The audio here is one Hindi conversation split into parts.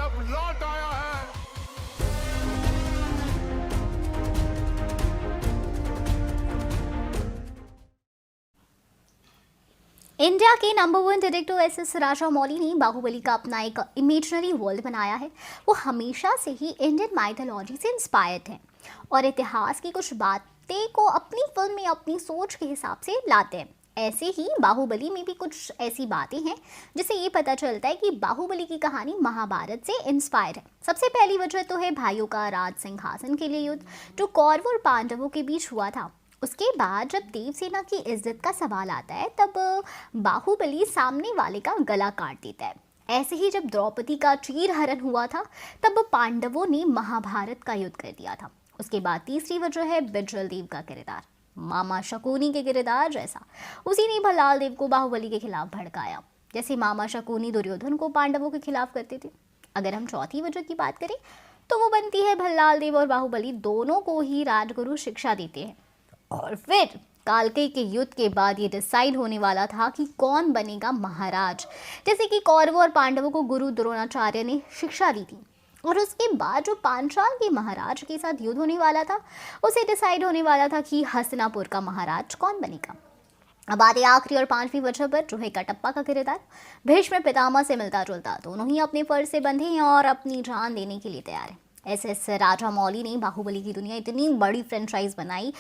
अब लौट आया है। इंडिया के नंबर 1 डायरेक्टर एस राजामौली ने बाहुबली का अपना एक इमेजिनरी वर्ल्ड बनाया है। वो हमेशा से ही इंडियन माइथोलॉजी से इंस्पायर्ड हैं और इतिहास की कुछ बातें को अपनी फिल्म में अपनी सोच के हिसाब से लाते हैं। ऐसे ही बाहुबली में भी कुछ ऐसी बातें हैं जिससे ये पता चलता है कि बाहुबली की कहानी महाभारत से इंस्पायर है। सबसे पहली वजह तो है भाइयों का राज सिंहासन के लिए युद्ध जो कौरवों और पांडवों के बीच हुआ था। उसके बाद जब देवसेना की इज्जत का सवाल आता है तब बाहुबली सामने वाले का गला काट देता है। ऐसे ही जब द्रौपदी का चीरहरण हुआ था तब पांडवों ने महाभारत का युद्ध कर दिया था। उसके बाद तीसरी वजह है बिजल देव का किरदार, मामा शकुनी के किरदार जैसा। उसी ने भल्लाल देव को बाहुबली के खिलाफ भड़काया, जैसे मामा शकुनी दुर्योधन को पांडवों के खिलाफ करते थे। अगर हम चौथी वजह की बात करें तो वो बनती है भल्लाल देव और बाहुबली दोनों को ही राजगुरु शिक्षा देते हैं और फिर कालकेय के युद्ध के बाद ये डिसाइड होने वाला था कि कौन बनेगा महाराज। जैसे कि कौरवों और पांडवों को गुरु द्रोणाचार्य ने शिक्षा दी थी और उसके बाद जो पांचाल के महाराज के साथ युद्ध होने वाला था उसे डिसाइड होने वाला था कि हस्तिनापुर का महाराज कौन बनेगा। अब आते आखिरी और पांचवी वजह पर जो है कटप्पा का किरदार। भीष्म पितामह से मिलता जुलता, दोनों ही अपने फर्ज से बंधे हैं और अपनी जान देने के लिए तैयार है। एस राजामौली ने बाहुबली की दुनिया इतनी बड़ी फ्रेंचाइज बनाई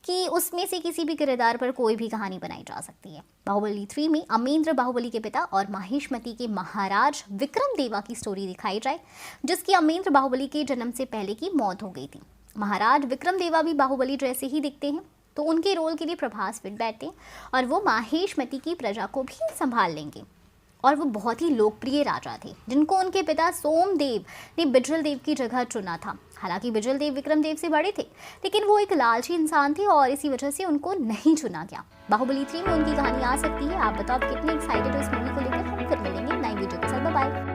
कि उसमें से किसी भी किरदार पर कोई भी कहानी बनाई जा सकती है। बाहुबली 3 में अमेंद्र बाहुबली के पिता और माहिष्मति के महाराज विक्रम देवा की स्टोरी दिखाई जाए, जिसकी अमेंद्र बाहुबली के जन्म से पहले की मौत हो गई थी। महाराज विक्रम देवा भी बाहुबली जैसे ही दिखते हैं, तो उनके रोल के लिए प्रभास फिट बैठते हैं और वो माहिष्मति की प्रजा को भी संभाल लेंगे। और वो बहुत ही लोकप्रिय राजा थे जिनको उनके पिता सोमदेव ने बिजल देव की जगह चुना था। हालांकि बिजल देव विक्रम देव से बड़े थे, लेकिन वो एक लालची इंसान थे और इसी वजह से उनको नहीं चुना गया। बाहुबली 3 में उनकी कहानी आ सकती है। आप बताओ, आप कितने एक्साइटेड हो इस मूवी को लेकर? हम फिर मिलेंगे नई वीडियो के साथ। Bye bye.